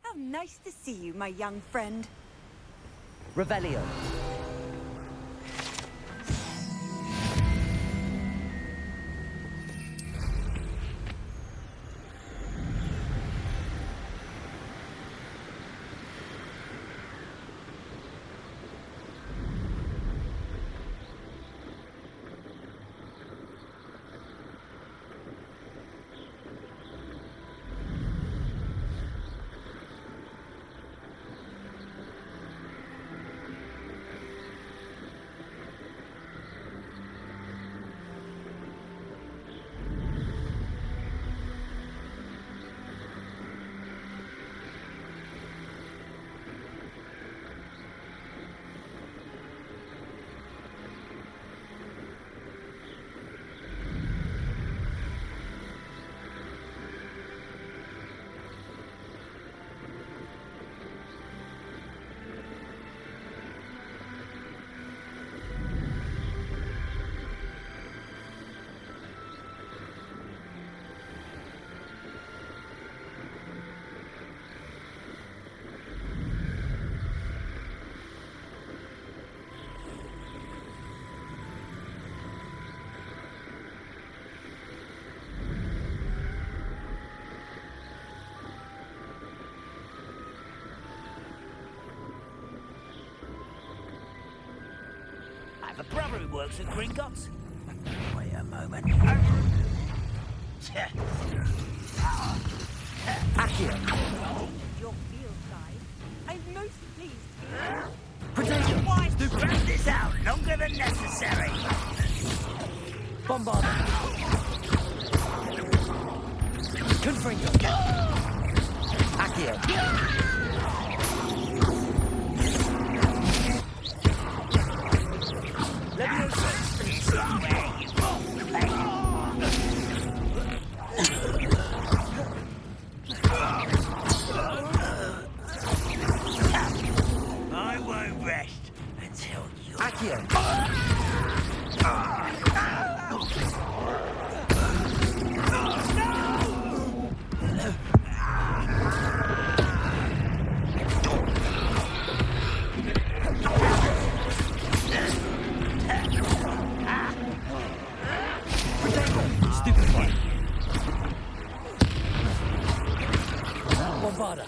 How nice to see you, my young friend. Revelio. The brother who works at Gringotts. Wait a moment. Accio. Your field guide. I'm most pleased to be here. Potato. Why drag this out longer than necessary? Bombarda. Confringo. Accio. I won't rest until you... Accio. Stupefy. Bombarda.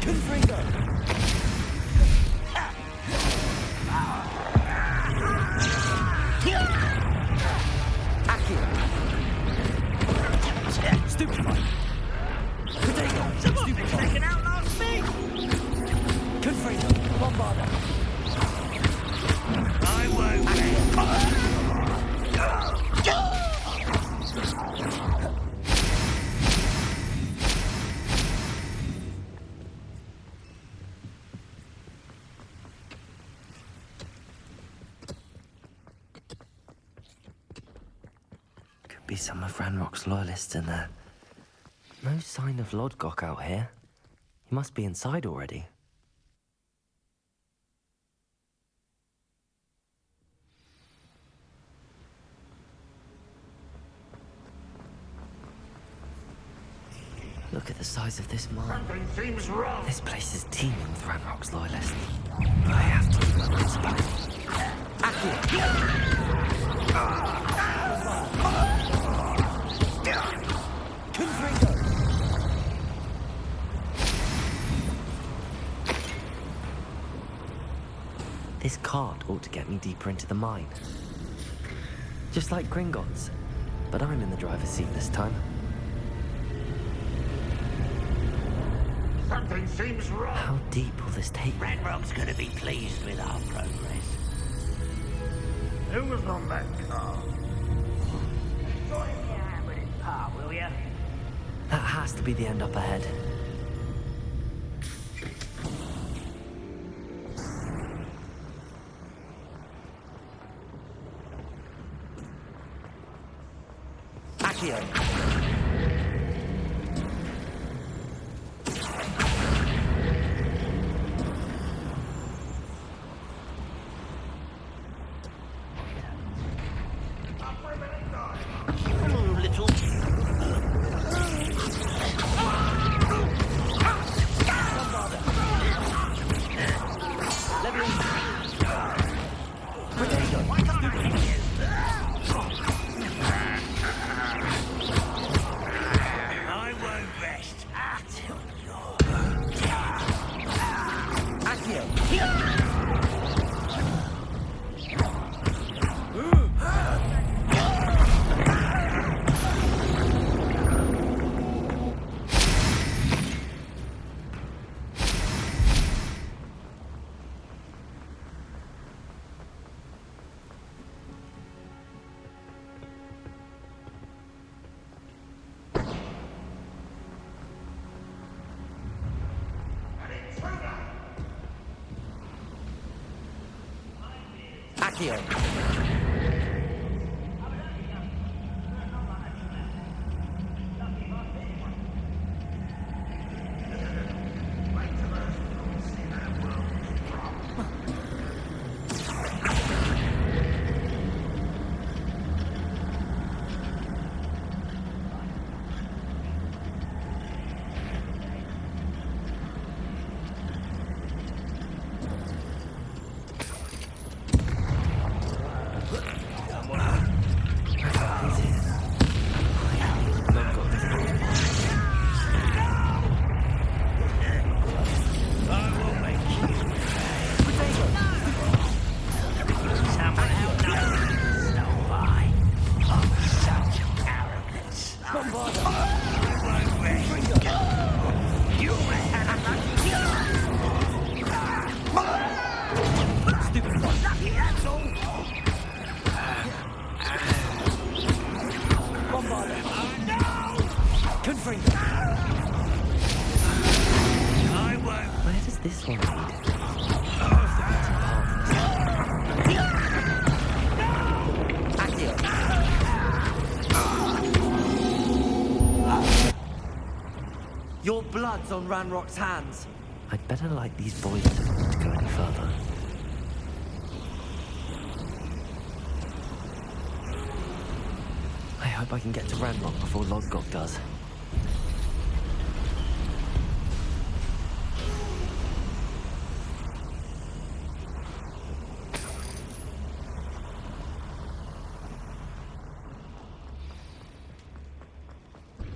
Confringo. Accio. Stupefy. Potato. Stupefy. They can outlast me! Confringo. Bombarda. I won't rest. Could be some of Ranrock's loyalists in there. No sign of Lodgok out here. He must be inside already. Look at the size of this mine. Something seems wrong. This place is teeming with Ranrock's loyalists. I have to keep my wits about me. Confringo! This cart ought to get me deeper into the mine. Just like Gringotts, but I'm in the driver's seat this time. Something seems wrong. How deep will this take me? Ranrock's gonna be pleased with our progress. Who was on that car? Join me hand with his part, will ya? That has to be the end up ahead. Accio. Little. I won't rest until Accio. Where does this one lead? Your blood's on Ranrock's hands. I'd better light these boys if I want to go any further. I hope I can get to Ranrock before Lodgok does.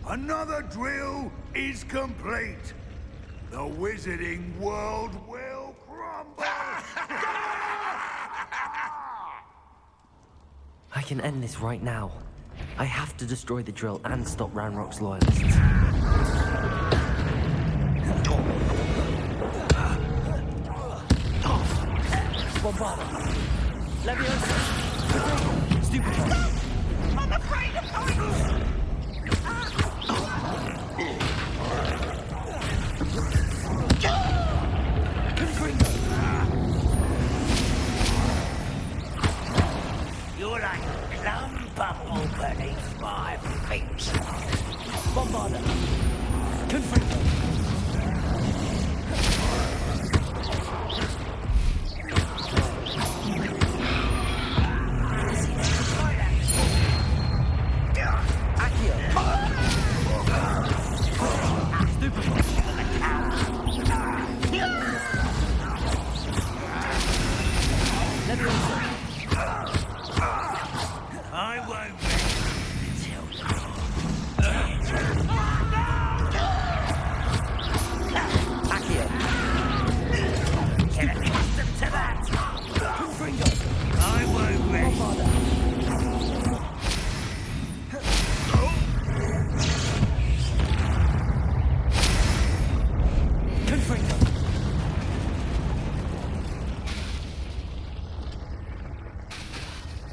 Another drill is complete. The wizarding world will crumble. I can end this right now. I have to destroy the drill and stop Ranrock's loyalists. Bombarda! Leviosa! Stupid! I'm afraid of heights! You're like a plum bubble beneath my feet. Bombarda! Confringo! I won't rest until get accustomed to that. I won't rest.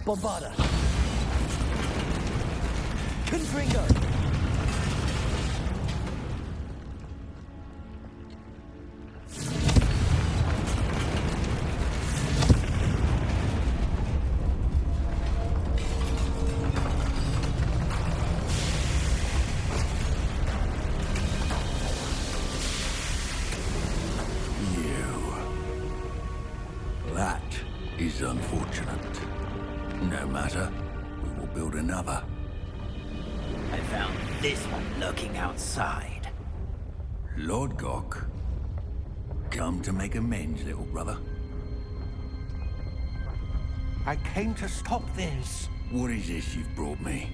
Bombarda! Confringo! That is unfortunate. No matter, we will build another. I found this one lurking outside. Lord Gok, come to make amends, little brother. I came to stop this. What is this you've brought me?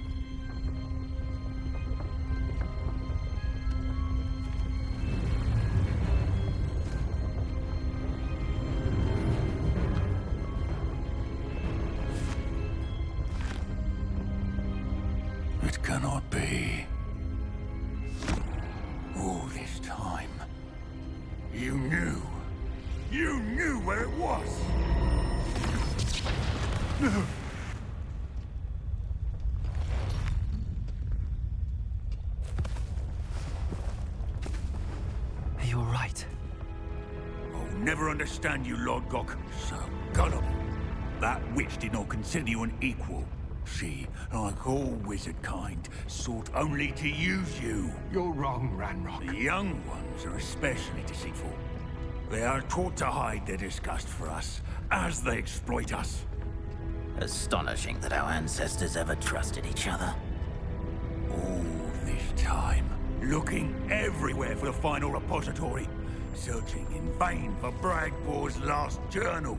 It cannot be. All this time, you knew. You knew where it was. No. Are you all right? I'll never understand you, Lord Gok. So gullible. That witch did not consider you an equal. She, like all wizard kind, sought only to use you. You're wrong, Ranrock. The young ones are especially deceitful. They are taught to hide their disgust for us, as they exploit us. Astonishing that our ancestors ever trusted each other. All this time, looking everywhere for the final repository, searching in vain for Bragpor's last journal.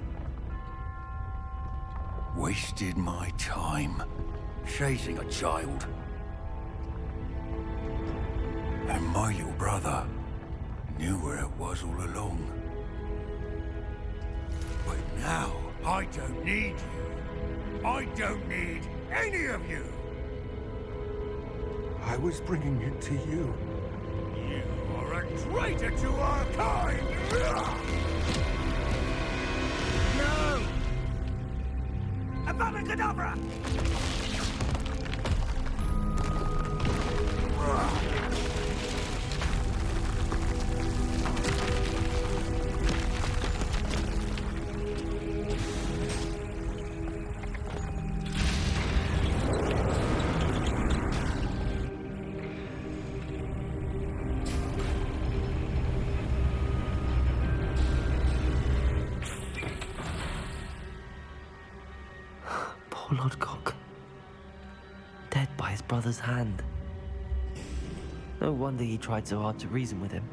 Wasted my time, chasing a child. And my little brother knew where it was all along. But now, I don't need you. I don't need any of you. I was bringing it to you. You are a traitor to our kind! No! Avada-kedavra! Poor Lord Gok. Dead by his brother's hand. No wonder he tried so hard to reason with him.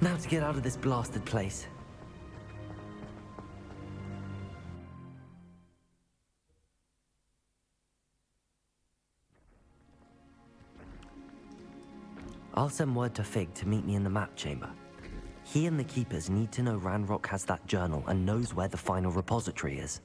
Now to get out of this blasted place. I'll send word to Fig to meet me in the map chamber. He and the Keepers need to know Ranrock has that journal and knows where the final repository is.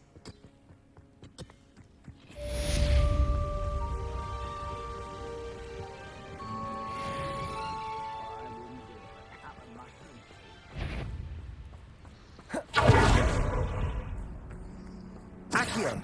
Accio!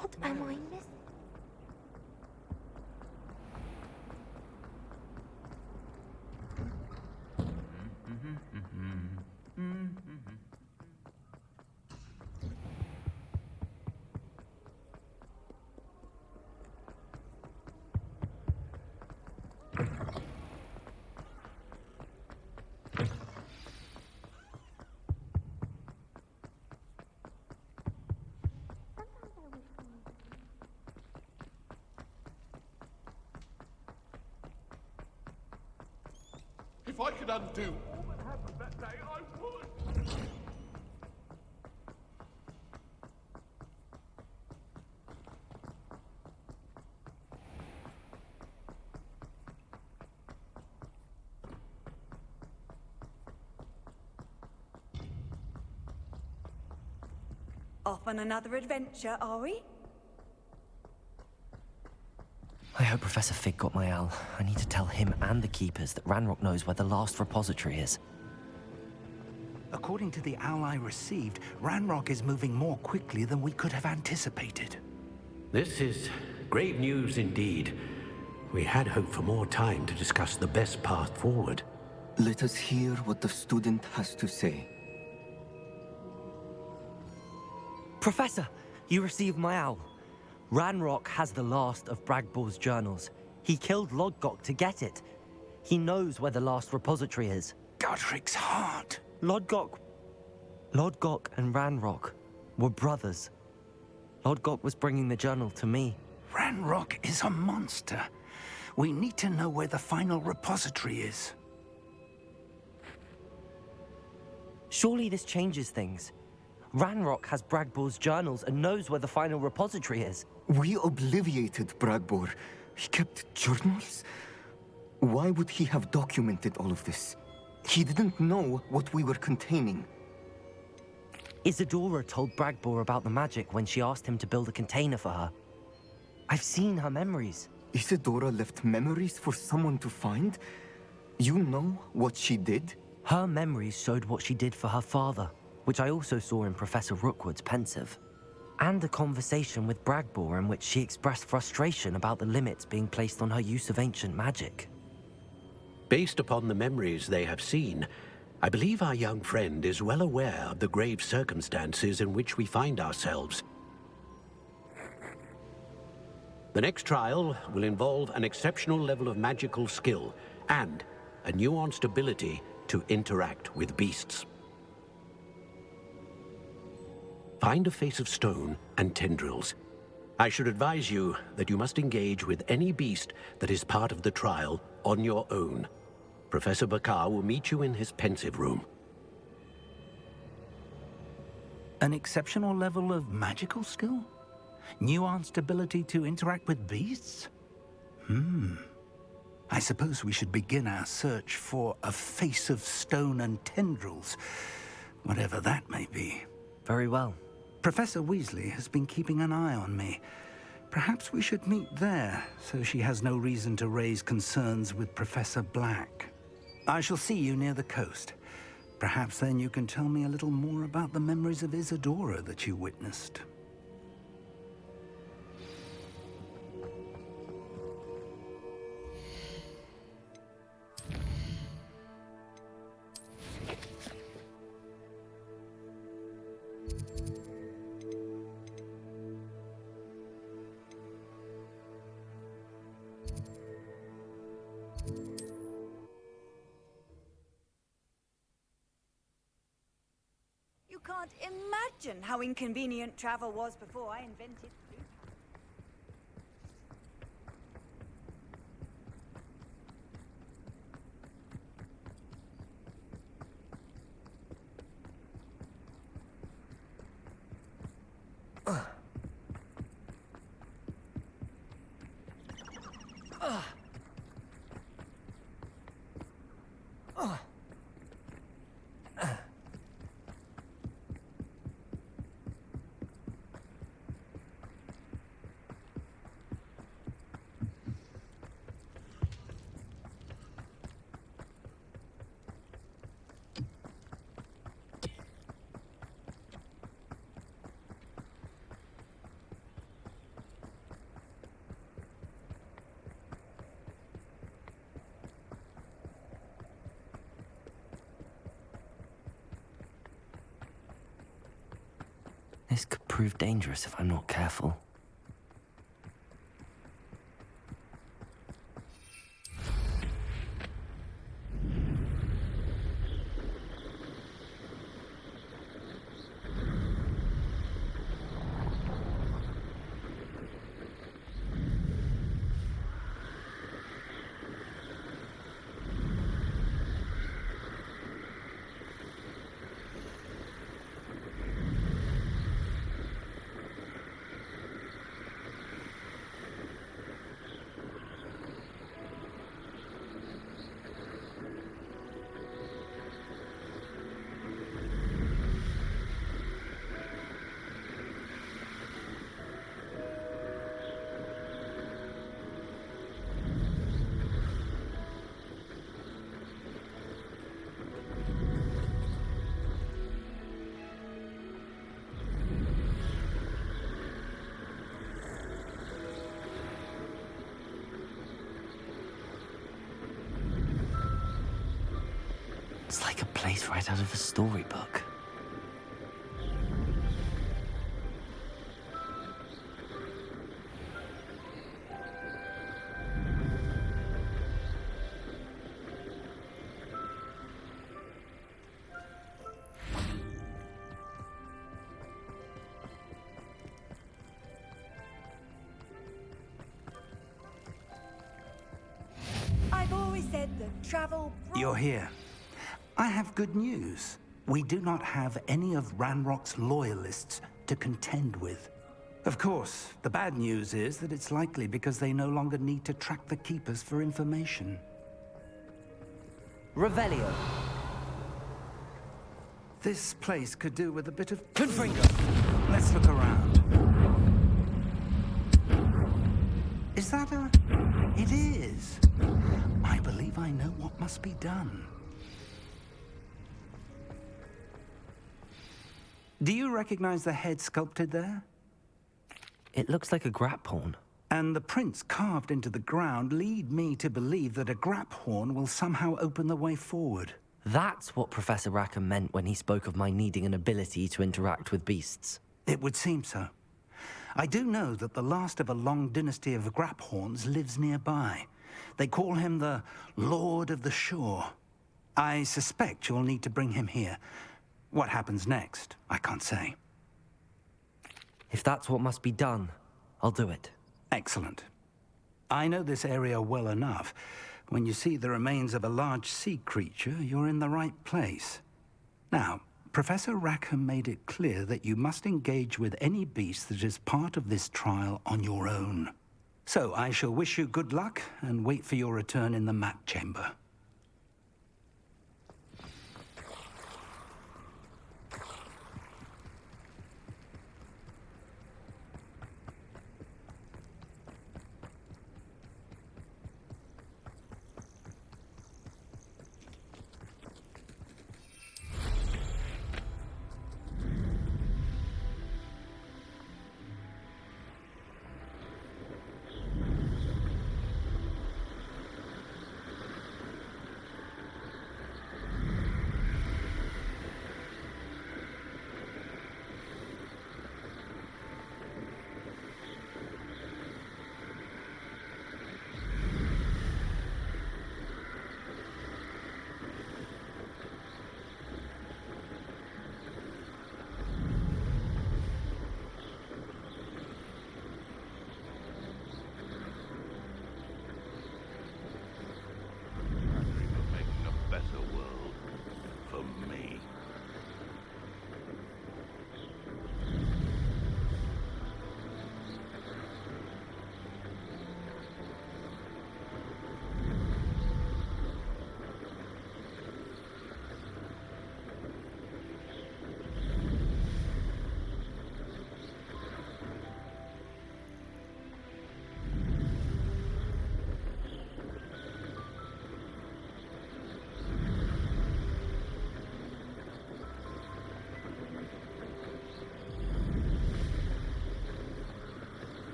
What am I missing? If I could undo all that happened that day, I would. Off on another adventure, are we? I hope Professor Fig got my owl. I need to tell him and the Keepers that Ranrock knows where the last repository is. According to the owl I received, Ranrock is moving more quickly than we could have anticipated. This is grave news indeed. We had hoped for more time to discuss the best path forward. Let us hear what the student has to say. Professor, you received my owl. Ranrock has the last of Bragbor's journals. He killed Lodgok to get it. He knows where the last repository is. Godric's heart. Lodgok and Ranrock were brothers. Lodgok was bringing the journal to me. Ranrock is a monster. We need to know where the final repository is. Surely this changes things. Ranrock has Bragbor's journals and knows where the final repository is. We obliviated Bragbor. He kept journals? Why would he have documented all of this? He didn't know what we were containing. Isadora told Bragbor about the magic when she asked him to build a container for her. I've seen her memories. Isadora left memories for someone to find? You know what she did? Her memories showed what she did for her father, which I also saw in Professor Rookwood's pensive. And a conversation with Bragbor in which she expressed frustration about the limits being placed on her use of ancient magic. Based upon the memories they have seen, I believe our young friend is well aware of the grave circumstances in which we find ourselves. The next trial will involve an exceptional level of magical skill and a nuanced ability to interact with beasts. Find a face of stone and tendrils. I should advise you that you must engage with any beast that is part of the trial on your own. Professor Bakar will meet you in his pensive room. An exceptional level of magical skill? Nuanced ability to interact with beasts? I suppose we should begin our search for a face of stone and tendrils, whatever that may be. Very well. Professor Weasley has been keeping an eye on me. Perhaps we should meet there, so she has no reason to raise concerns with Professor Black. I shall see you near the coast. Perhaps then you can tell me a little more about the memories of Isadora that you witnessed. You can't imagine how inconvenient travel was before I invented food. This could prove dangerous if I'm not careful. It's like a place right out of a storybook. I've always said that travel... You're here. I have good news. We do not have any of Ranrock's loyalists to contend with. Of course, the bad news is that it's likely because they no longer need to track the Keepers for information. Revelio. This place could do with a bit of... Confringo. Let's look around. Is that a... It is. I believe I know what must be done. Do you recognize the head sculpted there? It looks like a grap horn. And the prints carved into the ground lead me to believe that a grap horn will somehow open the way forward. That's what Professor Rackham meant when he spoke of my needing an ability to interact with beasts. It would seem so. I do know that the last of a long dynasty of grap horns lives nearby. They call him the Lord of the Shore. I suspect you'll need to bring him here. What happens next, I can't say. If that's what must be done, I'll do it. Excellent. I know this area well enough. When you see the remains of a large sea creature, you're in the right place. Now, Professor Rackham made it clear that you must engage with any beast that is part of this trial on your own. So I shall wish you good luck and wait for your return in the map chamber.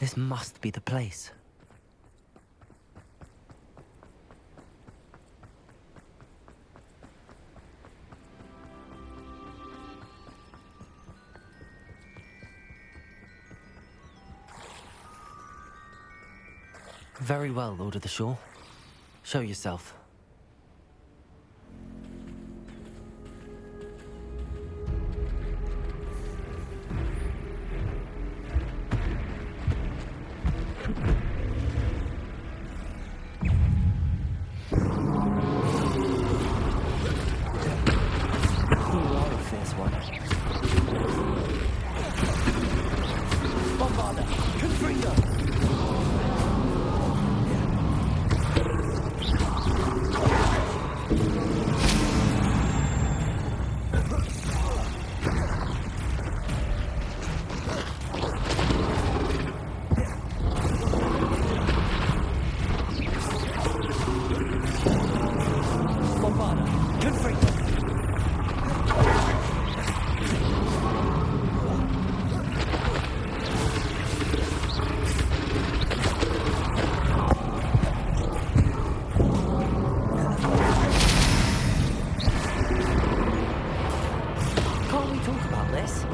This must be the place. Very well, Lord of the Shore. Show yourself. this.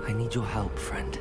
I need your help, friend.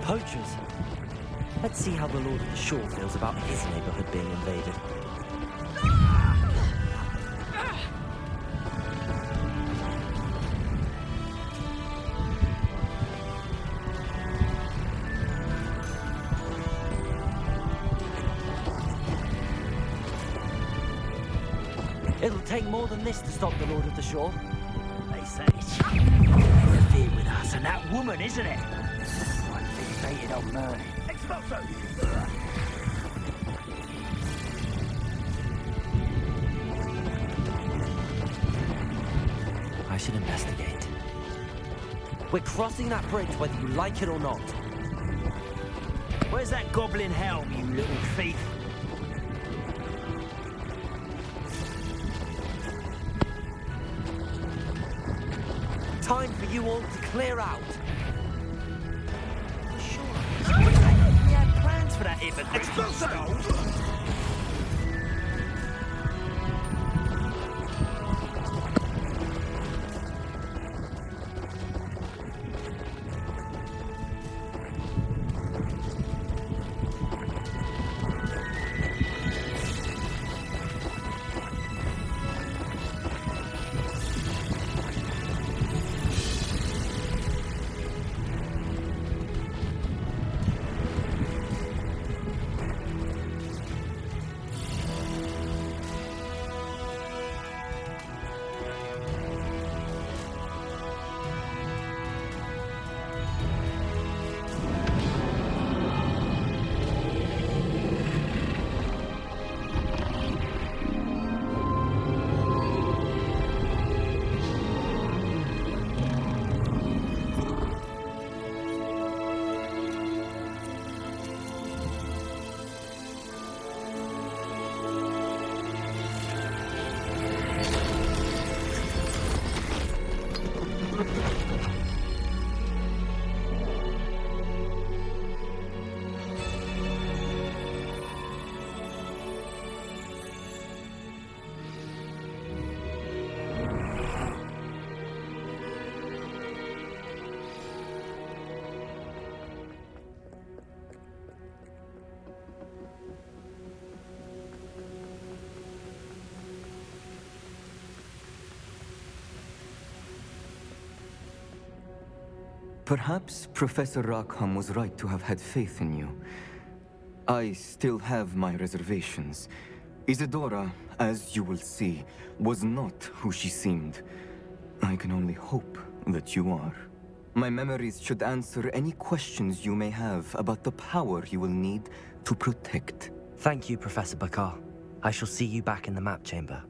Poachers. Let's see how the Lord of the Shore feels about his neighborhood being invaded. It'll take more than this to stop the Lord of the Shore. They say it's interfered with us and that woman, isn't it? Like fixated on Merlin. Expulso! I should investigate. We're crossing that bridge whether you like it or not. Where's that goblin helm, you little thief? Time for you all to clear out. We had plans for that hypocrite. Expulso! Perhaps Professor Rackham was right to have had faith in you. I still have my reservations. Isadora, as you will see, was not who she seemed. I can only hope that you are. My memories should answer any questions you may have about the power you will need to protect. Thank you, Professor Bakar. I shall see you back in the map chamber.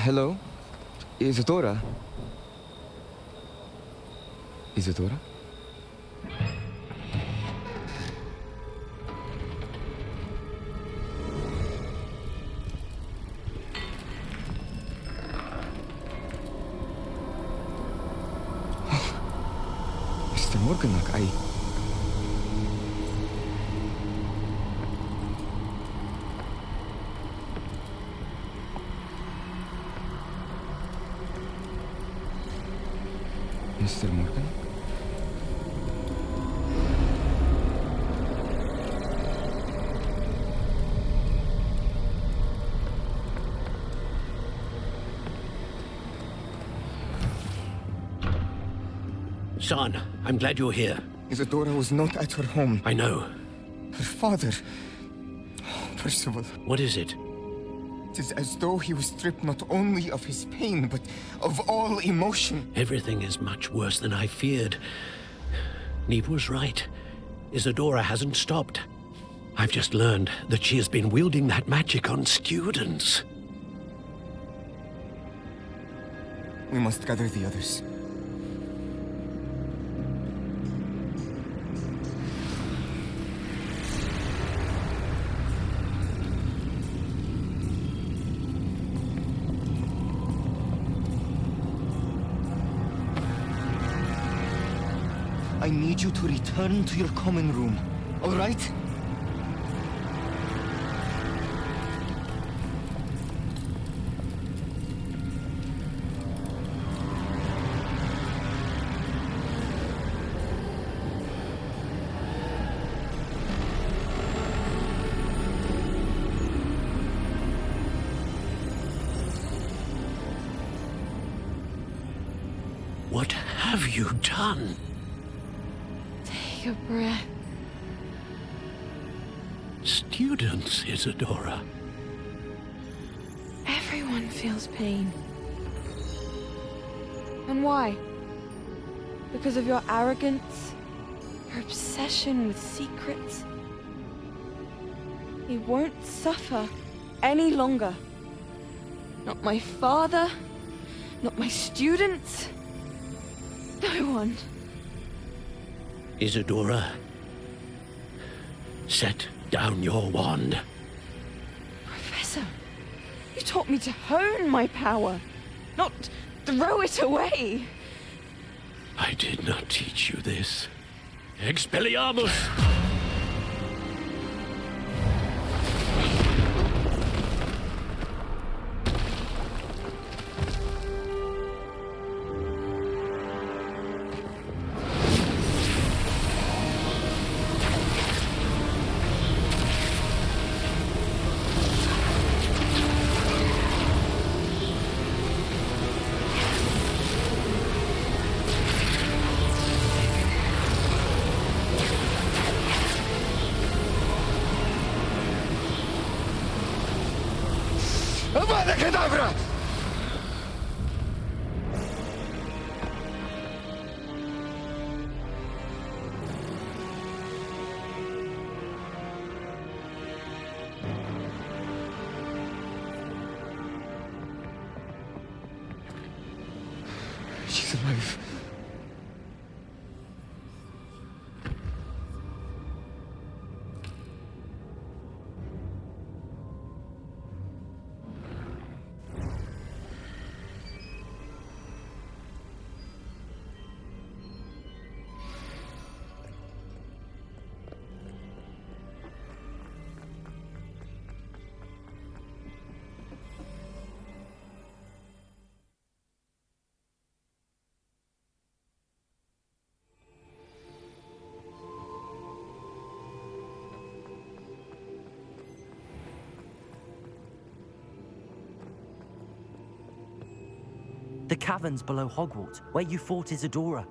Hello? Isadora? Isadora? Mr. Morganach, Mr. Morgan? Son, I'm glad you're here. Isadora was not at her home. I know. Her father... Percival. What is it? It is as though he was stripped not only of his pain, but of all emotion. Everything is much worse than I feared. Neve was right. Isadora hasn't stopped. I've just learned that she has been wielding that magic on students. We must gather the others. I need you to return to your common room, all right? What have you done? Take a breath. Students, Isadora. Everyone feels pain. And why? Because of your arrogance? Your obsession with secrets? He won't suffer any longer. Not my father, not my students, no one. Isadora, set down your wand. Professor, you taught me to hone my power, not throw it away. I did not teach you this. Expelliarmus! Avada Kedavra! The caverns below Hogwarts, where you fought Isadora.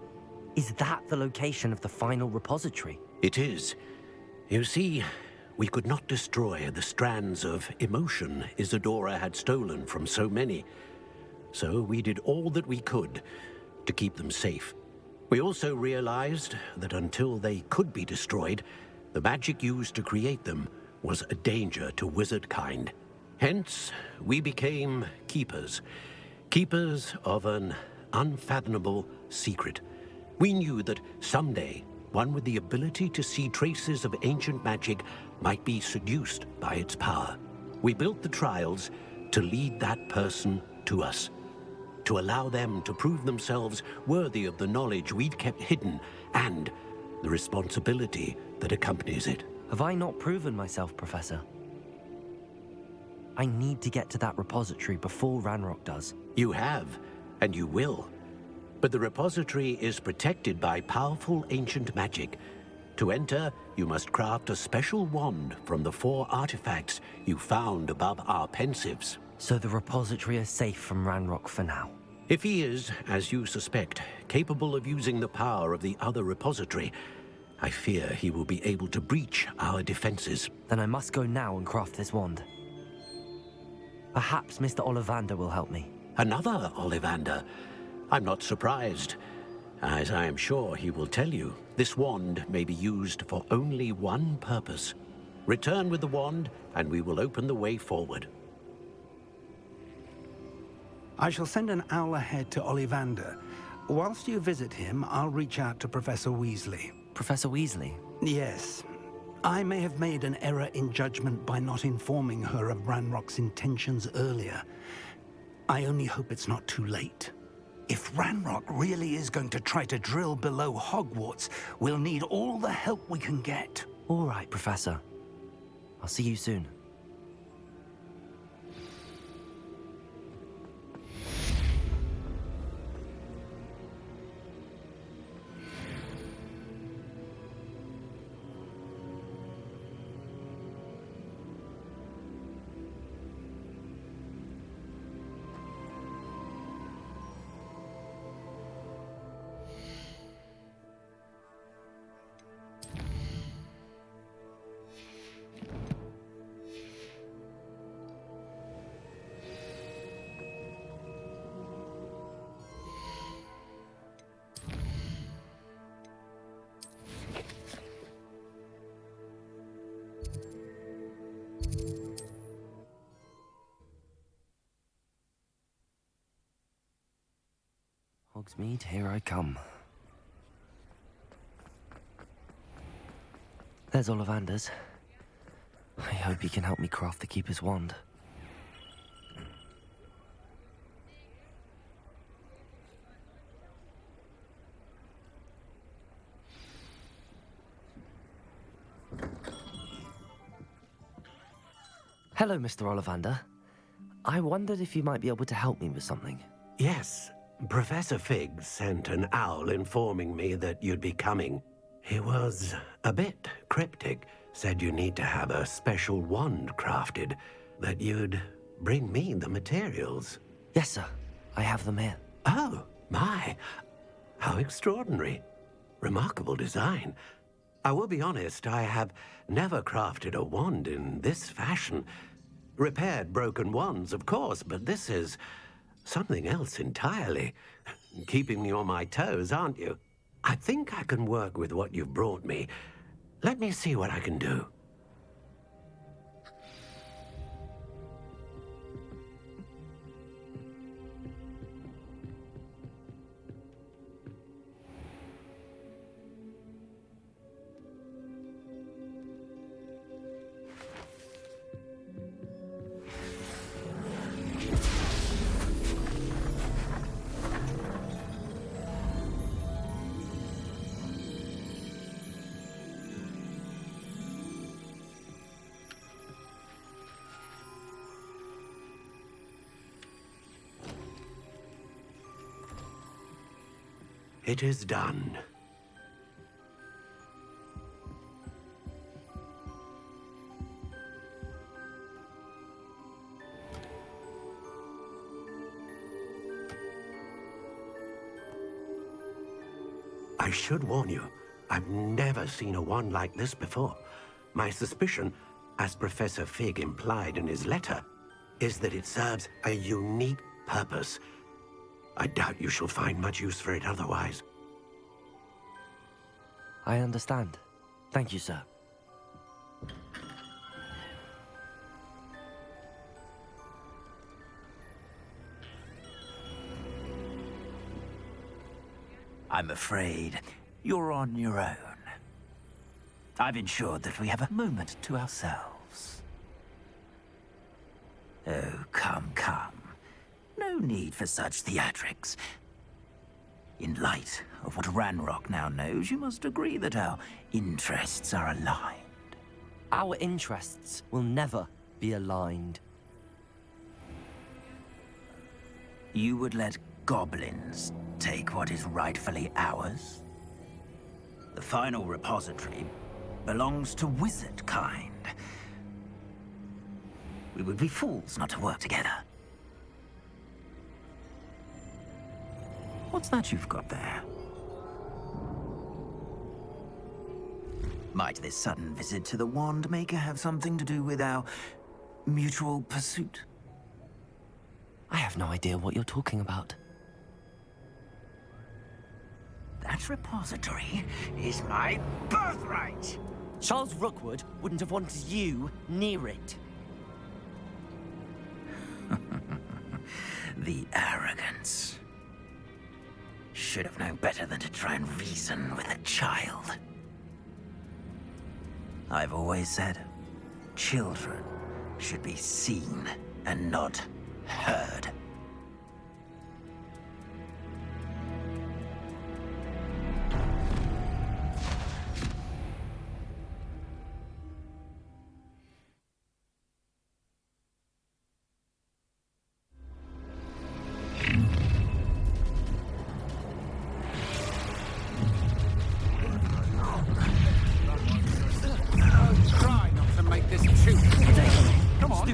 Is that the location of the final repository? It is. You see, we could not destroy the strands of emotion Isadora had stolen from so many. So we did all that we could to keep them safe. We also realized that until they could be destroyed, the magic used to create them was a danger to wizard kind. Hence, we became keepers. Keepers of an unfathomable secret. We knew that someday, one with the ability to see traces of ancient magic might be seduced by its power. We built the trials to lead that person to us, to allow them to prove themselves worthy of the knowledge we'd kept hidden and the responsibility that accompanies it. Have I not proven myself, Professor? I need to get to that repository before Ranrock does. You have, and you will. But the repository is protected by powerful ancient magic. To enter, you must craft a special wand from the 4 artifacts you found above our pensives. So the repository is safe from Ranrock for now? If he is, as you suspect, capable of using the power of the other repository, I fear he will be able to breach our defenses. Then I must go now and craft this wand. Perhaps Mr. Ollivander will help me. Another Ollivander? I'm not surprised. As I am sure he will tell you, this wand may be used for only one purpose. Return with the wand, and we will open the way forward. I shall send an owl ahead to Ollivander. Whilst you visit him, I'll reach out to Professor Weasley. Professor Weasley? Yes. I may have made an error in judgment by not informing her of Ranrock's intentions earlier. I only hope it's not too late. If Ranrock really is going to try to drill below Hogwarts, we'll need all the help we can get. All right, Professor. I'll see you soon. Hogsmeade, here I come. There's Ollivander's. I hope he can help me craft the Keeper's wand. Hello, Mr. Ollivander. I wondered if you might be able to help me with something. Yes, Professor Fig sent an owl informing me that you'd be coming. He was a bit cryptic, said you need to have a special wand crafted, that you'd bring me the materials. Yes, sir. I have them here. Oh, my. How extraordinary. Remarkable design. I will be honest, I have never crafted a wand in this fashion. Repaired broken wands, of course, but this is something else entirely. Keeping me on my toes, aren't you? I think I can work with what you've brought me. Let me see what I can do. It is done. I should warn you, I've never seen a wand like this before. My suspicion, as Professor Fig implied in his letter, is that it serves a unique purpose. I doubt you shall find much use for it otherwise. I understand. Thank you, sir. I'm afraid you're on your own. I've ensured that we have a moment to ourselves. Oh, come, come. No need for such theatrics. In light of what Ranrock now knows, you must agree that our interests are aligned. Our interests will never be aligned. You would let goblins take what is rightfully ours? The final repository belongs to wizard kind. We would be fools not to work together. What's that you've got there? Might this sudden visit to the Wand Maker have something to do with our mutual pursuit? I have no idea what you're talking about. That repository is my birthright! Charles Rookwood wouldn't have wanted you near it. The arrogance. Should have known better than to try and reason with a child. I've always said, children should be seen and not heard. Try not to make this too. Come on.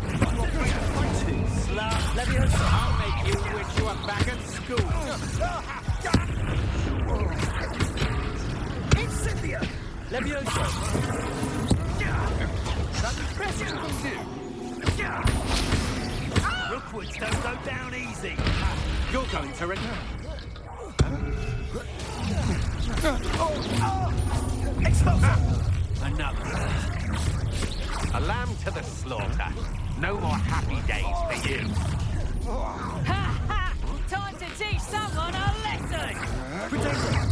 I'll make you wish you were back at school. Incendia! Levioso! That's pressure from you! Rookwoods don't go down easy! You're going to regret. Explosive! Another. A lamb to the slaughter. No more happy days for you. Ha ha! Time to teach someone a lesson!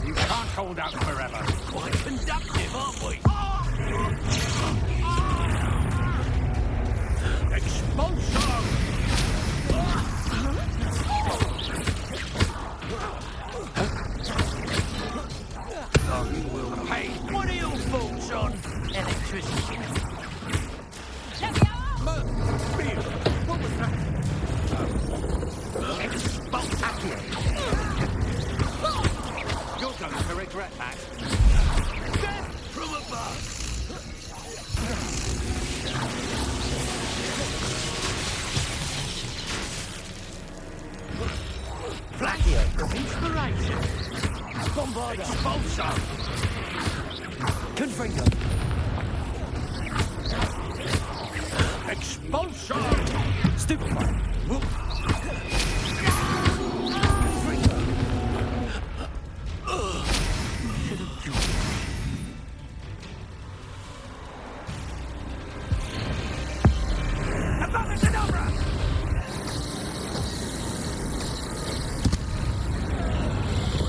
You can't hold out forever. Quite conductive, aren't we? Expulsion! You will pay. What are your thoughts on electricity? What was that? You're going to regret that. Death from above! Flaccio, inspiration! Bombarda! Expulsion! Confringo! Expulsion! Stupefy!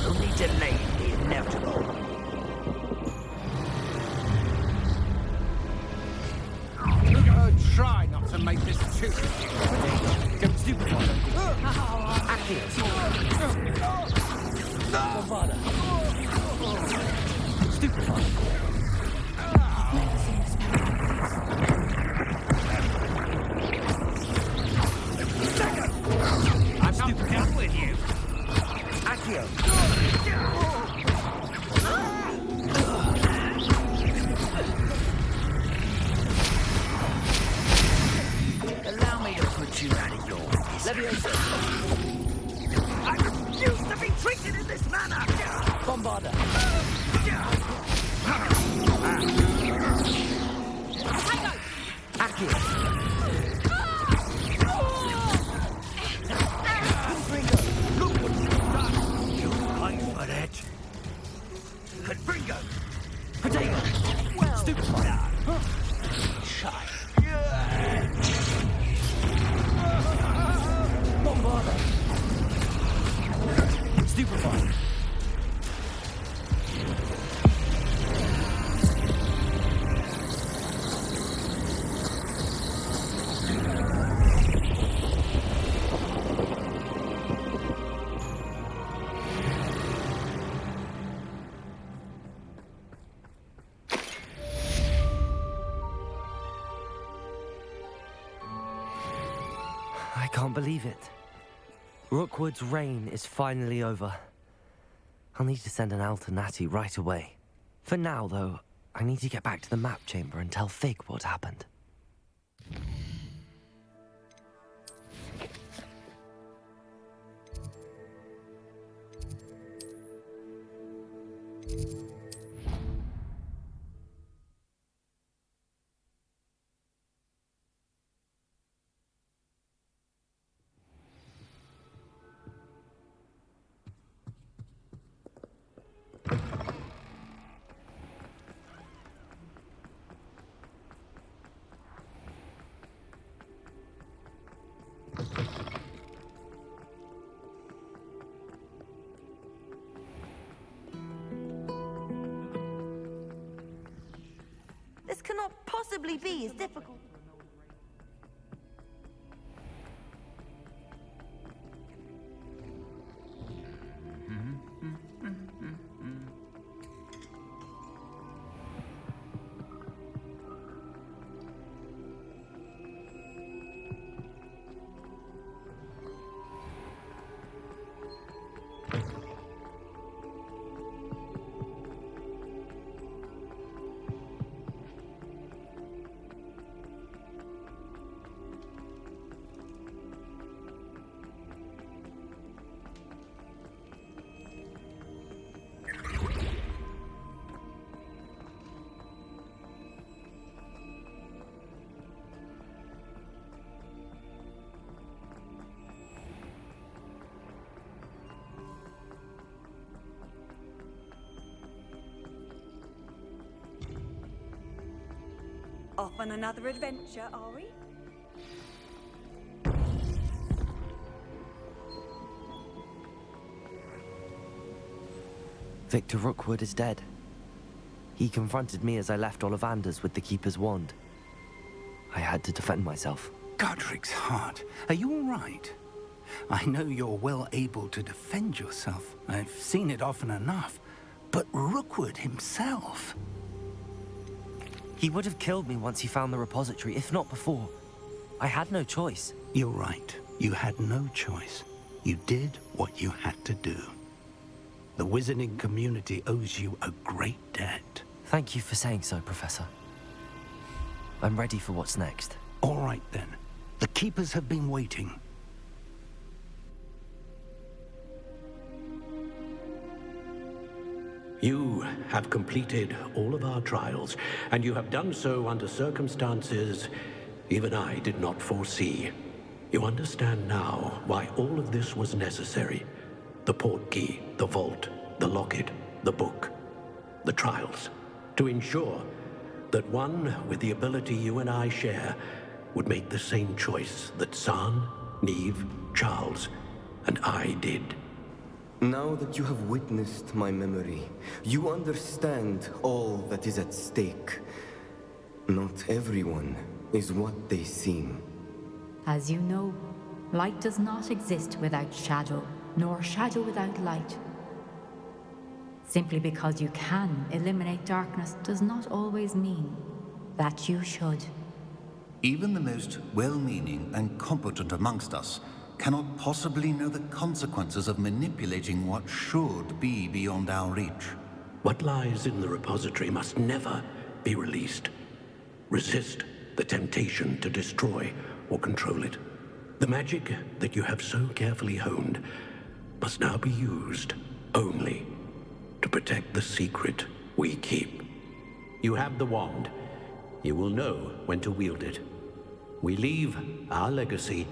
Only delaying the inevitable. Try not to make this too. Stupefy! I can't believe it. Rookwood's reign is finally over. I'll need to send an Alternati right away. For now, though, I need to get back to the map chamber and tell Fig what happened. This cannot possibly be as difficult. Off on another adventure, are we? Victor Rookwood is dead. He confronted me as I left Ollivander's with the Keeper's wand. I had to defend myself. Godric's heart, are you all right? I know you're well able to defend yourself. I've seen it often enough. But Rookwood himself... He would have killed me once he found the repository, if not before. I had no choice. You're right. You had no choice. You did what you had to do. The wizarding community owes you a great debt. Thank you for saying so, Professor. I'm ready for what's next. All right, then. The Keepers have been waiting. You have completed all of our trials, and you have done so under circumstances even I did not foresee. You understand now why all of this was necessary. The portkey, the vault, the locket, the book, the trials. To ensure that one with the ability you and I share would make the same choice that San, Neve, Charles, and I did. Now that you have witnessed my memory, you understand all that is at stake. Not everyone is what they seem. As you know, light does not exist without shadow, nor shadow without light. Simply because you can eliminate darkness does not always mean that you should. Even the most well-meaning and competent amongst us cannot possibly know the consequences of manipulating what should be beyond our reach. What lies in the repository must never be released. Resist the temptation to destroy or control it. The magic that you have so carefully honed must now be used only to protect the secret we keep. You have the wand. You will know when to wield it. We leave our legacy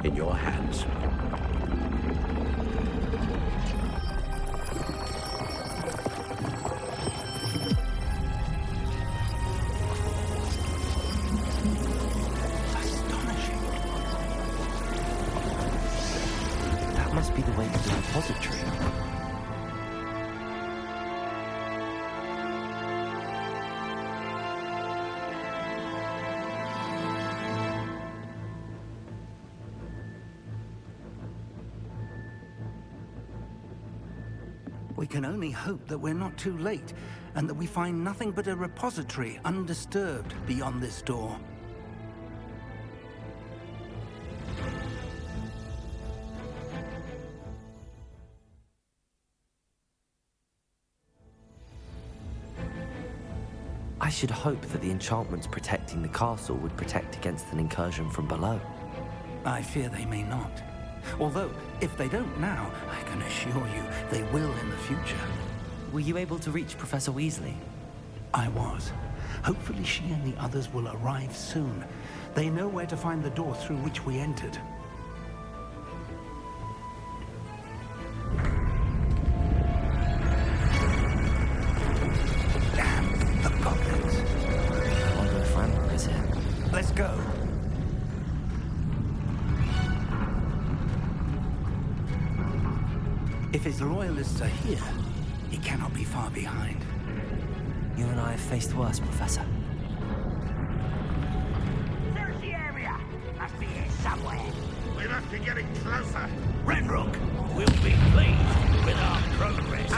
in your hands. That must be the way to the repository. We can only hope that we're not too late, and that we find nothing but a repository undisturbed beyond this door. I should hope that the enchantments protecting the castle would protect against an incursion from below. I fear they may not. Although, if they don't now, I can assure you they will in the future. Were you able to reach Professor Weasley? I was. Hopefully she and the others will arrive soon. They know where to find the door through which we entered. Damn, the goblins. I wonder if Ranrock is here. Let's go. If his loyalists are here, he cannot be far behind. You and I have faced worse, Professor. There's the area. Must be here somewhere. We must be getting closer. Ranrock will be pleased with our progress.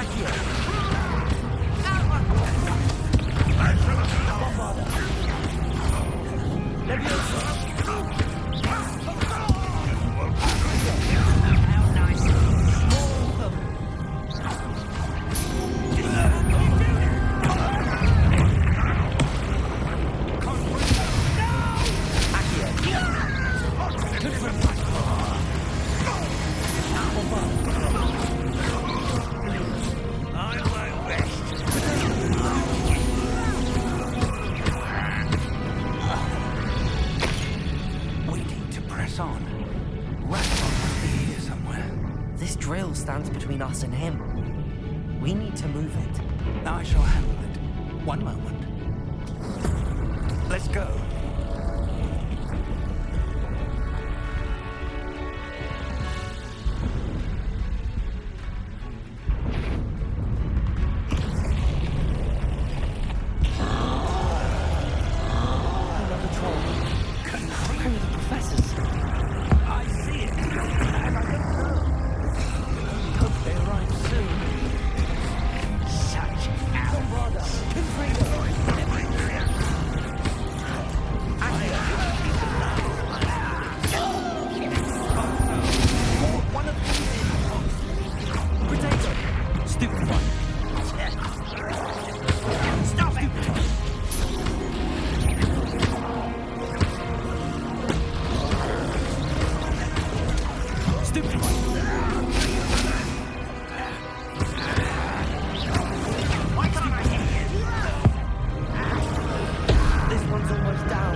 Stands between us and him. We need to move it. I shall handle it. One moment. Let's go. Another troll. Where are the professors? I see it. And I don't know. Hope they arrive soon. Such cowards. One of these Potato! Stupid one. Stop it! Stupid one. Why can't I hear you? This one's almost down.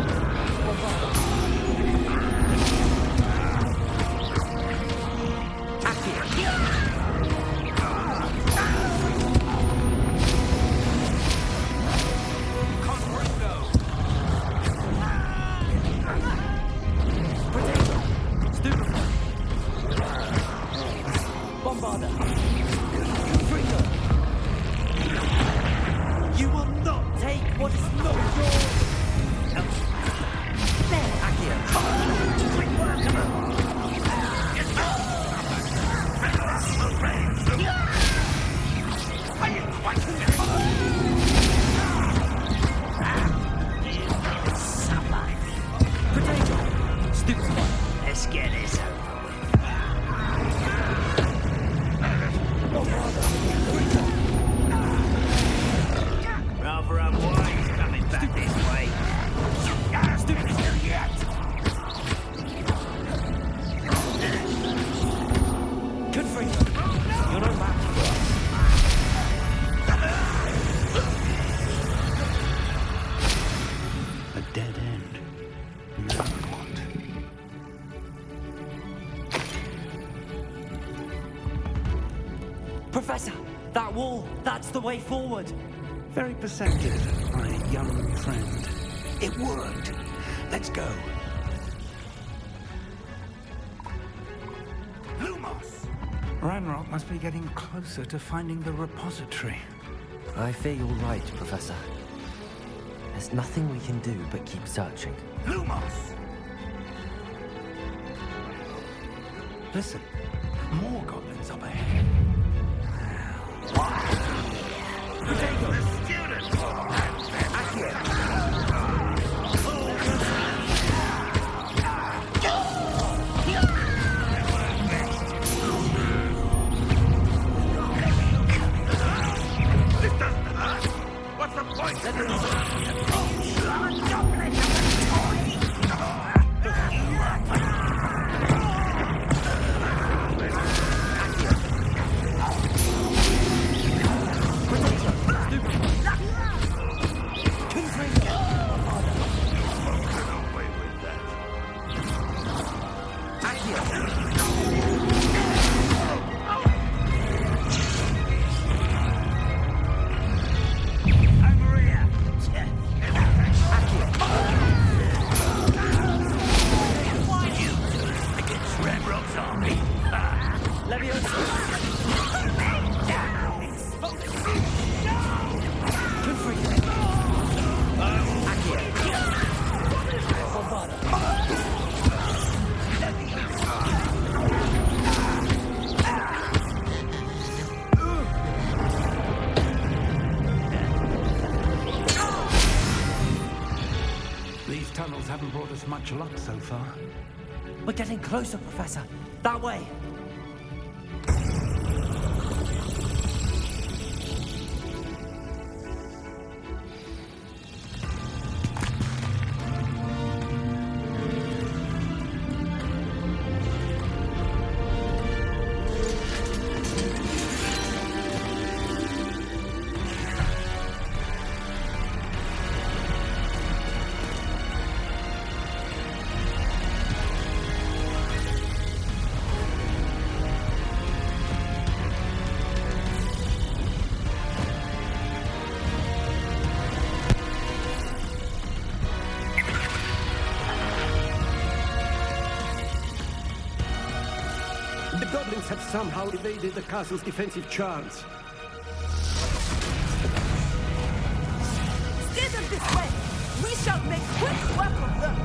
You will not take what is not yours! There, Accio! Quick work, come on! Potato! Stupid one! Let's get this over with. Rather unwise coming back this way. That wall, that's the way forward. Very perceptive, my young friend. It worked. Let's go. Lumos! Ranrock must be getting closer to finding the repository. I fear you're right, Professor. There's nothing we can do but keep searching. Lumos! Listen, more goblins up ahead. Potatoes! Students! This doesn't hurt! What's the point? These tunnels haven't brought us much luck so far. We're getting closer, Professor. That way. The goblins have somehow evaded the castle's defensive charms. Steer them this way! We shall make quick work of them!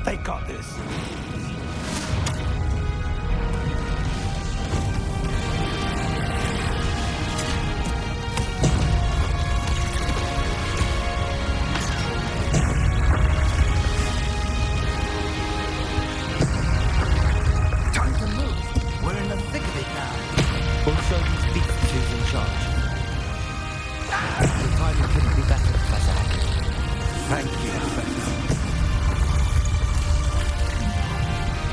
They got this. Also, these beasts who's in charge. Your timing couldn't be better, Professor Hackett. Thank you, Professor.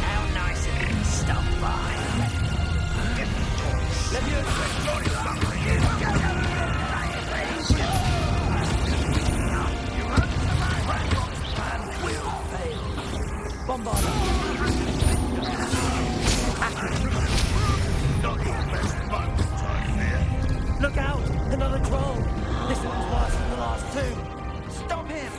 How nice of you to stop by. Bombarder! Look out! Another troll! This one's worse than the last two! Stop him!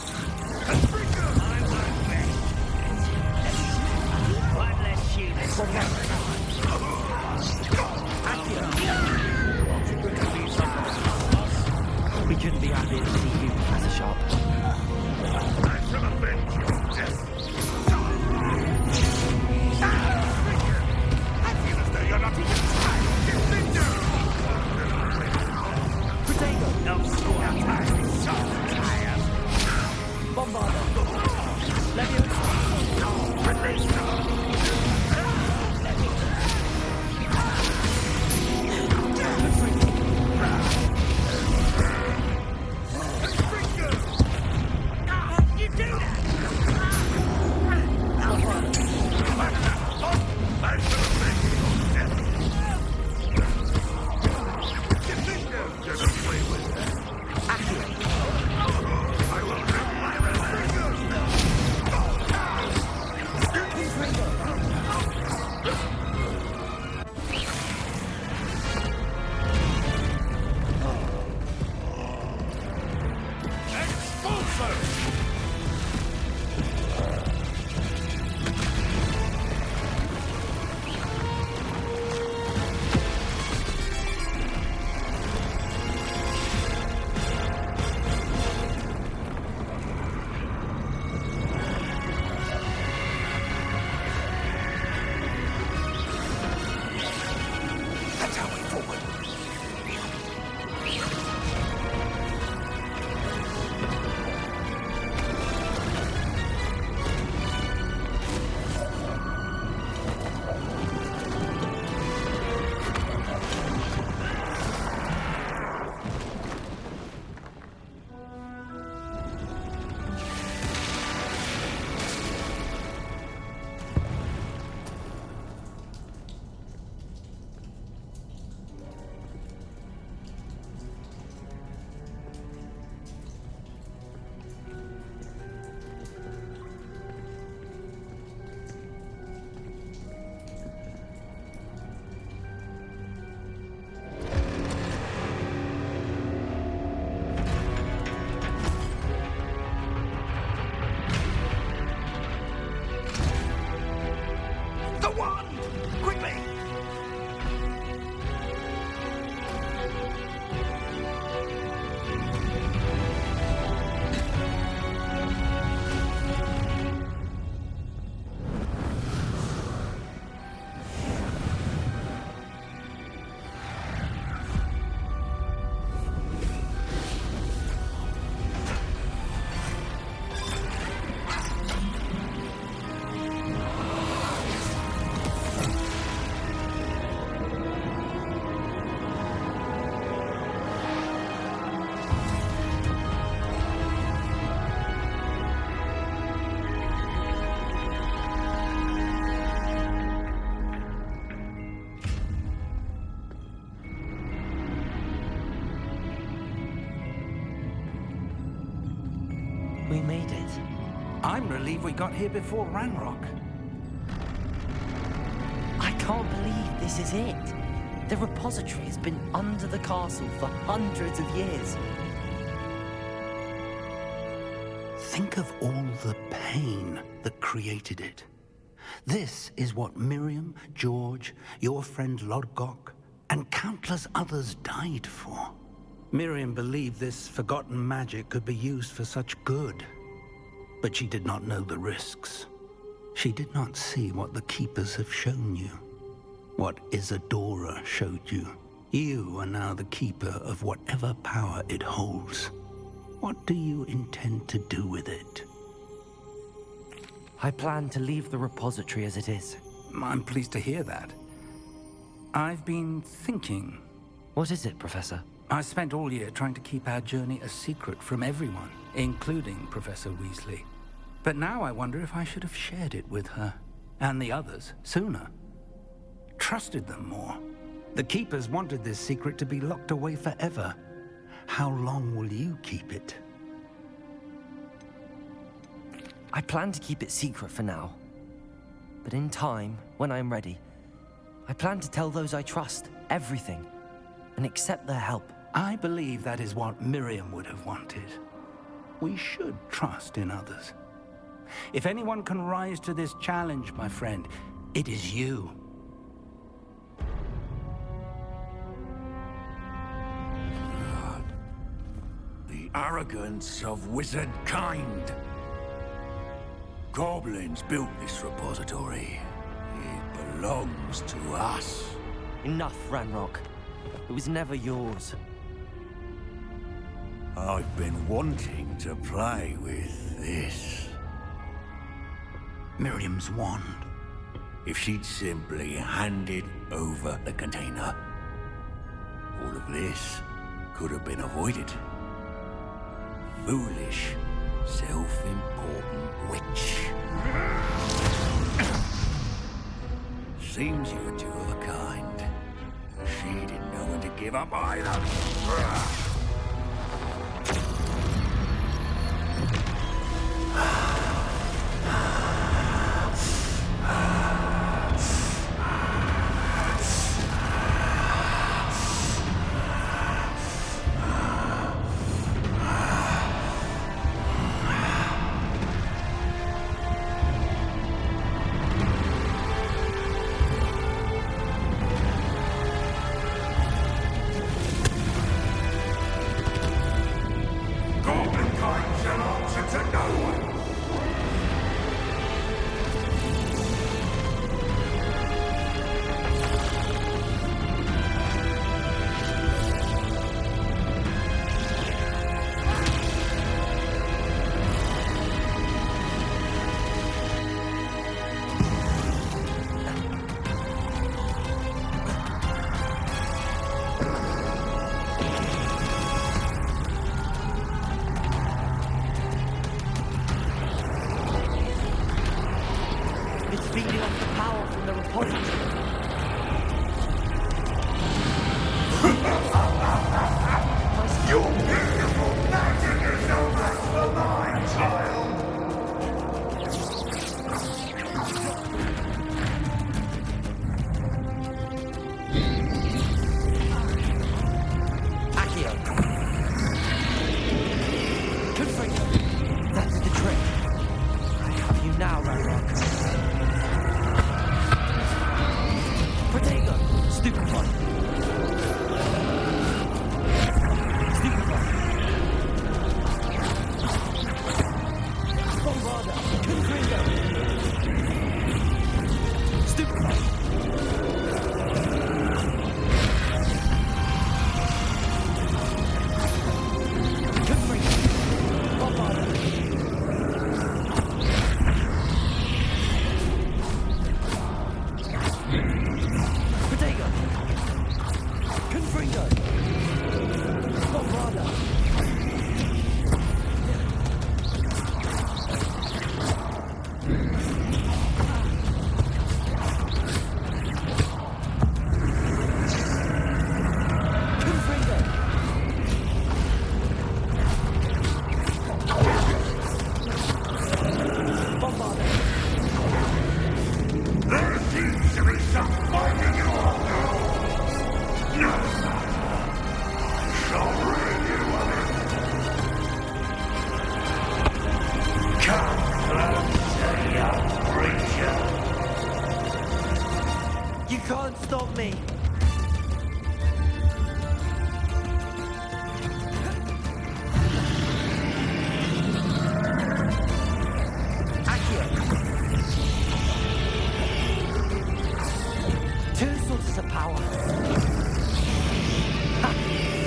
We made it. I'm relieved we got here before Ranrock. I can't believe this is it. The repository has been under the castle for hundreds of years. Think of all the pain that created it. This is what Miriam, George, your friend Lodgok, and countless others died for. Miriam believed this forgotten magic could be used for such good. But she did not know the risks. She did not see what the Keepers have shown you. What Isadora showed you. You are now the Keeper of whatever power it holds. What do you intend to do with it? I plan to leave the repository as it is. I'm pleased to hear that. I've been thinking. What is it, Professor? I spent all year trying to keep our journey a secret from everyone, including Professor Weasley. But now I wonder if I should have shared it with her, and the others, sooner. Trusted them more. The Keepers wanted this secret to be locked away forever. How long will you keep it? I plan to keep it secret for now. But in time, when I am ready, I plan to tell those I trust everything and accept their help. I believe that is what Miriam would have wanted. We should trust in others. If anyone can rise to this challenge, my friend, it is you. The arrogance of wizard kind. Goblins built this repository. It belongs to us. Enough, Ranrock. It was never yours. I've been wanting to play with this. Miriam's wand. If she'd simply handed over the container, all of this could have been avoided. Foolish, self-important witch. Seems you were two of a kind. She didn't know when to give up either.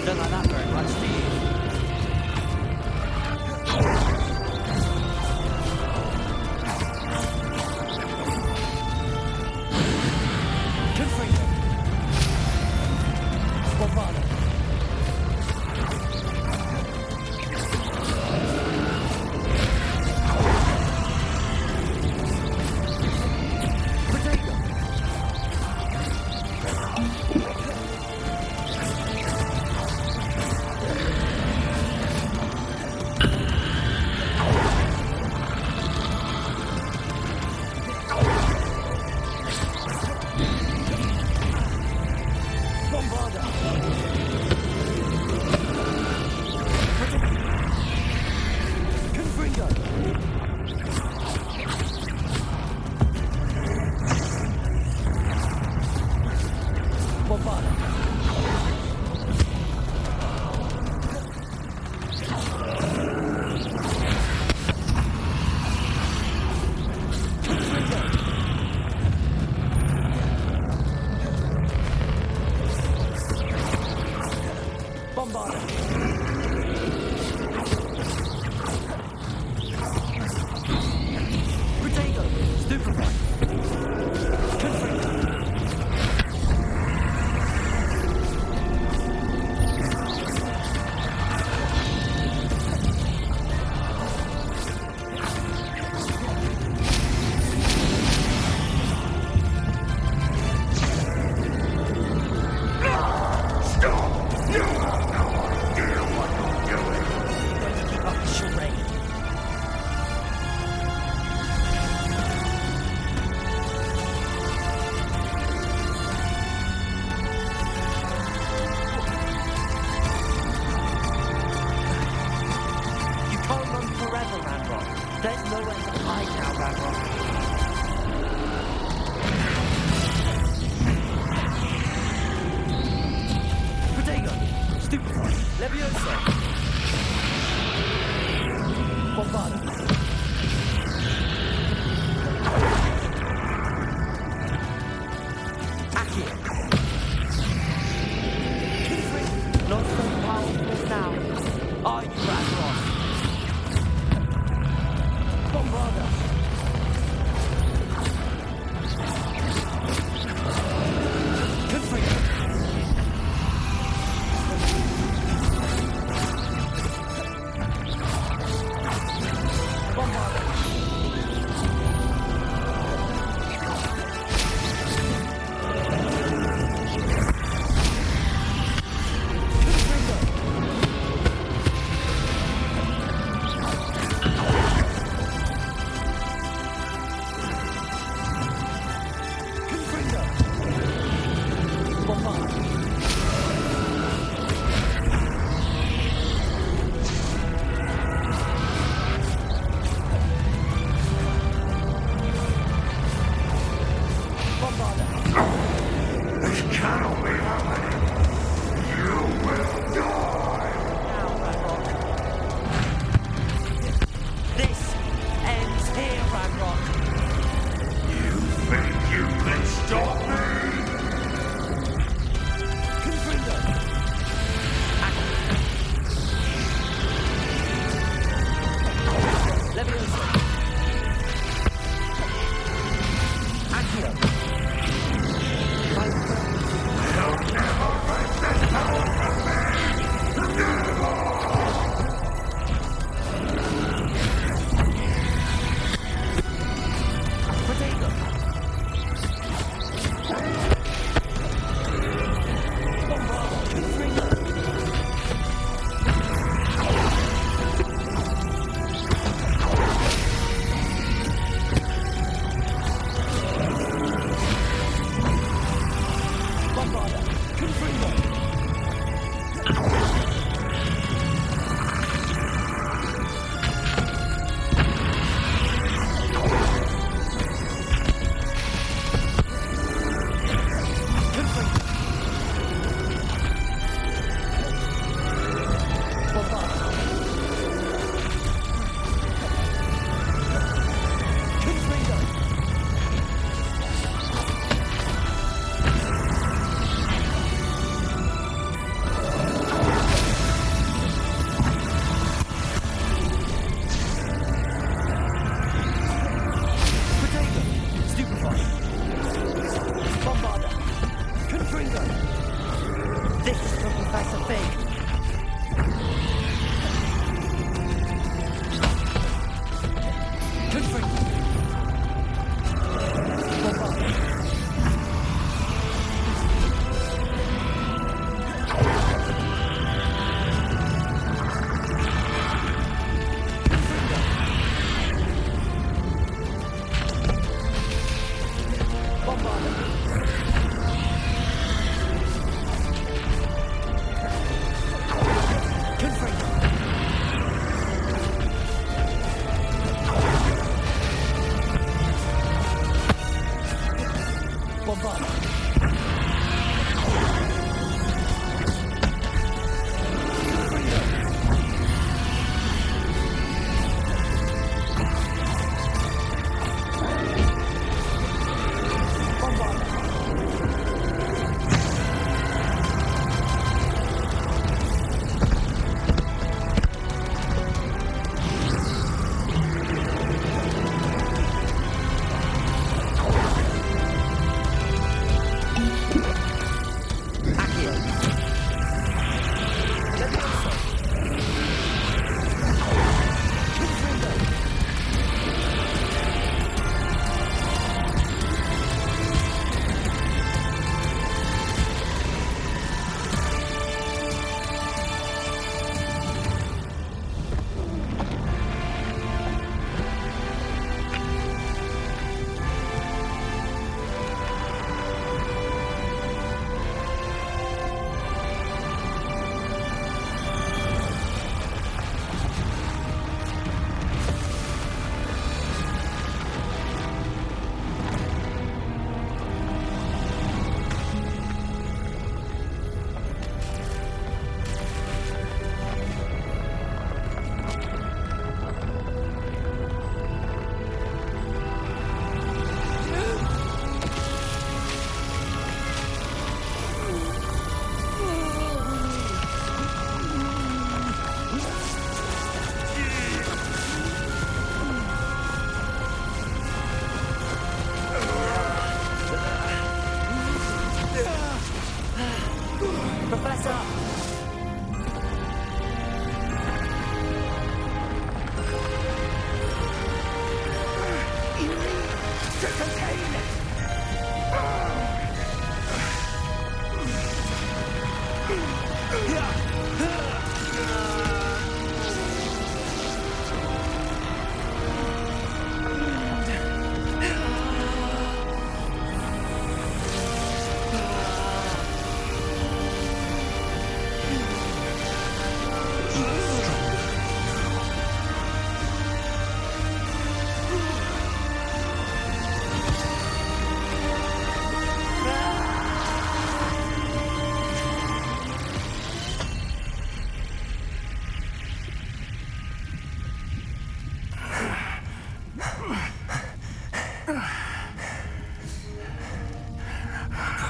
Don't like that very much, do you?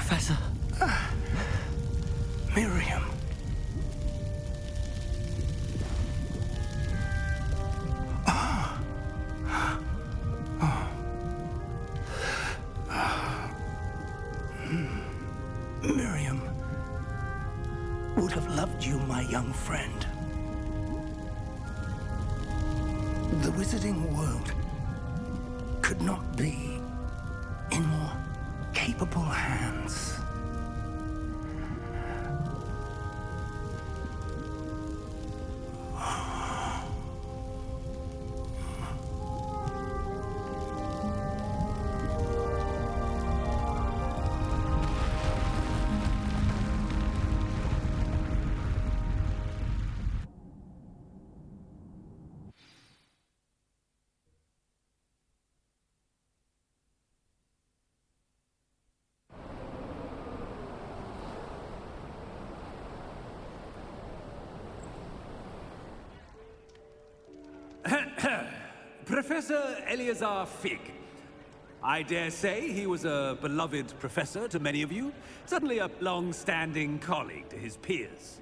Professor. Miriam. Miriam would have loved you, my young friend. The wizarding world could not be in more capable hands. Professor Eleazar Fig. I dare say he was a beloved professor to many of you, certainly a long-standing colleague to his peers.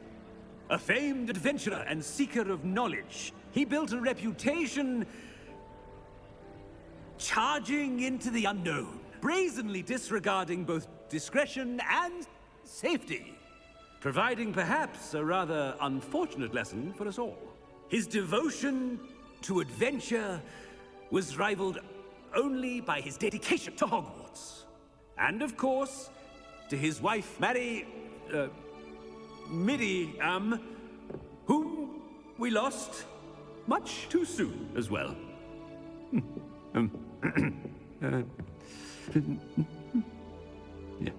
A famed adventurer and seeker of knowledge, he built a reputation charging into the unknown, brazenly disregarding both discretion and safety. providing perhaps a rather unfortunate lesson for us all. His devotion to adventure was rivaled only by his dedication to Hogwarts. And of course, to his wife, Miriam, whom we lost much too soon as well. Yeah.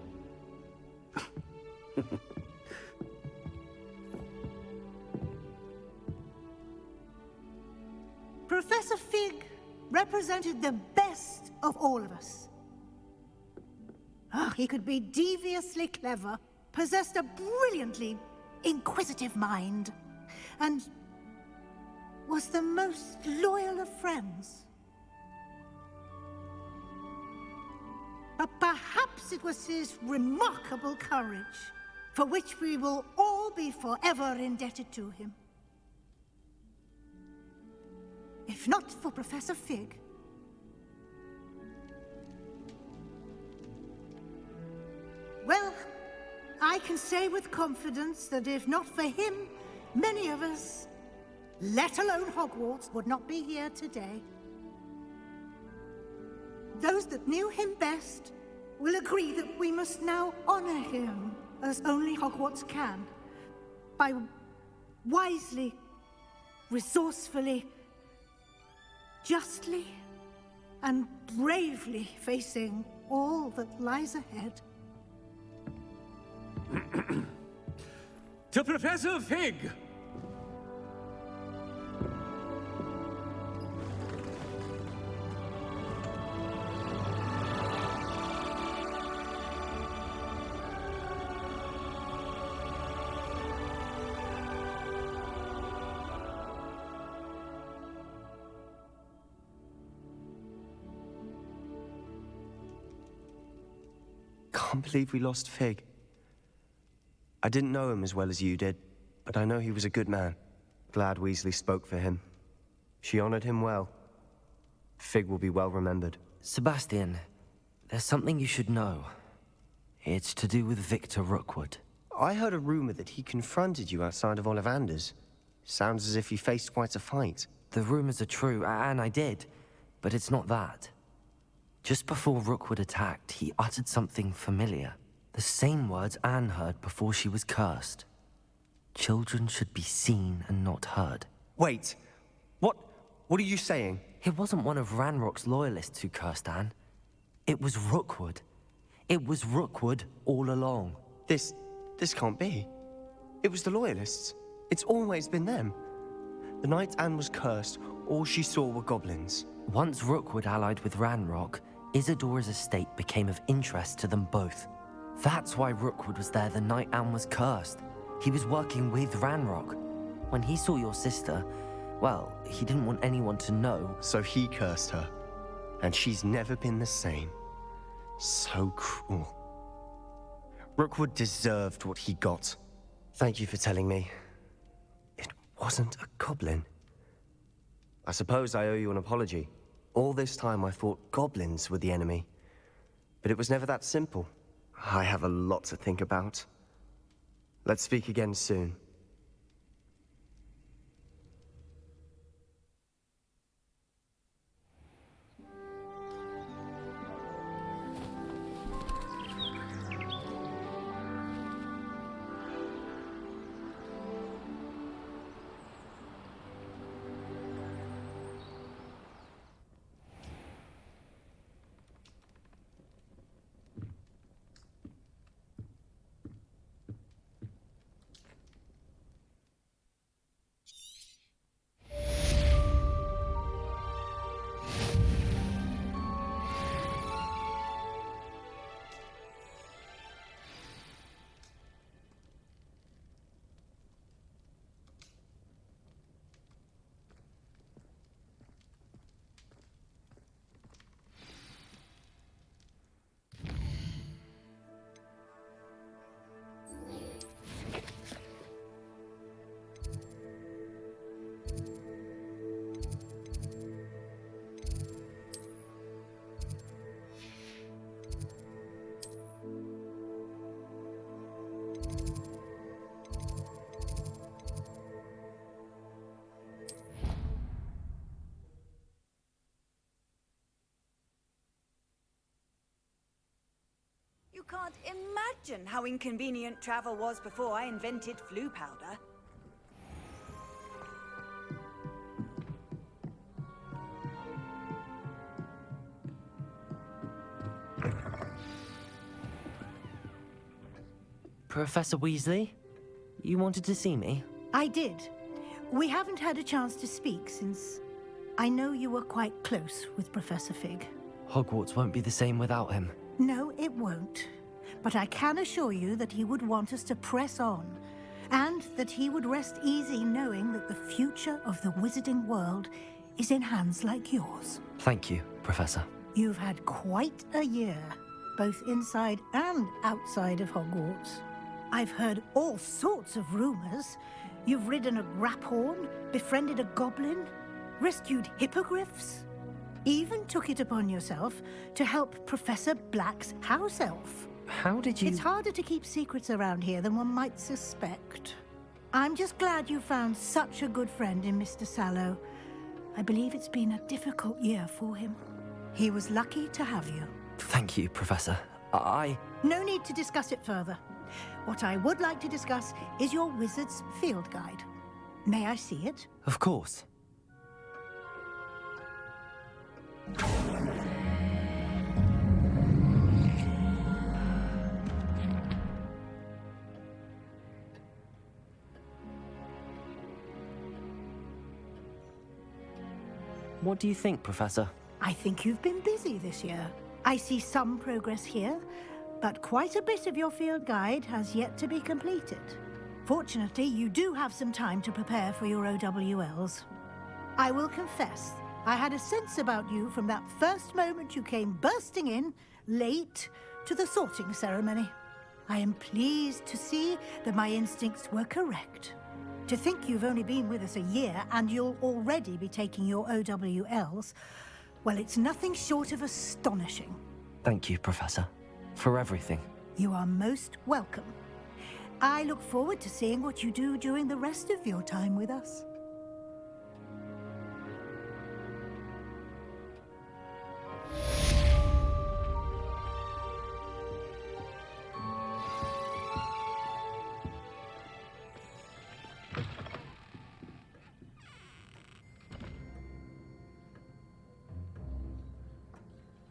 Professor Fig represented the best of all of us. He could be deviously clever, possessed a brilliantly inquisitive mind, and was the most loyal of friends. But perhaps it was his remarkable courage, for which we will all be forever indebted to him. If not for Professor Fig, well, I can say with confidence that if not for him, many of us, let alone Hogwarts, would not be here today. Those that knew him best will agree that we must now honor him as only Hogwarts can, by wisely, resourcefully, justly, and bravely facing all that lies ahead. To Professor Fig! Can't believe we lost Fig. I didn't know him as well as you did, but I know he was a good man. Glad Weasley spoke for him. She honored him well. Fig will be well remembered. Sebastian, there's something you should know. It's to do with Victor Rookwood. I heard a rumor that he confronted you outside of Ollivander's. Sounds as if he faced quite a fight. The rumors are true, and I did, but it's not that. Just before Rookwood attacked, he uttered something familiar. The same words Anne heard before she was cursed. Children should be seen and not heard. Wait, what are you saying? It wasn't one of Ranrock's loyalists who cursed Anne. It was Rookwood. It was Rookwood all along. This can't be. It was the loyalists. It's always been them. The night Anne was cursed, all she saw were goblins. Once Rookwood allied with Ranrock, Isadora's estate became of interest to them both. That's why Rookwood was there the night Anne was cursed. He was working with Ranrock. When he saw your sister, well, he didn't want anyone to know. So he cursed her. And she's never been the same. So cruel. Rookwood deserved what he got. Thank you for telling me. It wasn't a goblin. I suppose I owe you an apology. All this time I thought goblins were the enemy. But it was never that simple. I have a lot to think about. Let's speak again soon. You can't imagine how inconvenient travel was before I invented flu powder. Professor Weasley? You wanted to see me? I did. We haven't had a chance to speak since I know you were quite close with Professor Fig. Hogwarts won't be the same without him. No, it won't. But I can assure you that he would want us to press on, and that he would rest easy knowing that the future of the wizarding world is in hands like yours. Thank you, Professor. You've had quite a year, both inside and outside of Hogwarts. I've heard all sorts of rumors. You've ridden a graphorn, befriended a goblin, rescued hippogriffs, even took it upon yourself to help Professor Black's house elf. How did you... It's harder to keep secrets around here than one might suspect. I'm just glad you found such a good friend in Mr. Sallow. I believe it's been a difficult year for him. He was lucky to have you. Thank you, Professor. No need to discuss it further. What I would like to discuss is your wizard's field guide. May I see it? Of course. What do you think, Professor? I think you've been busy this year. I see some progress here, but quite a bit of your field guide has yet to be completed. Fortunately, you do have some time to prepare for your OWLs. I will confess, I had a sense about you from that first moment you came bursting in, late, to the sorting ceremony. I am pleased to see that my instincts were correct. To think you've only been with us a year and you'll already be taking your OWLs, well, it's nothing short of astonishing. Thank you, Professor, for everything. You are most welcome. I look forward to seeing what you do during the rest of your time with us.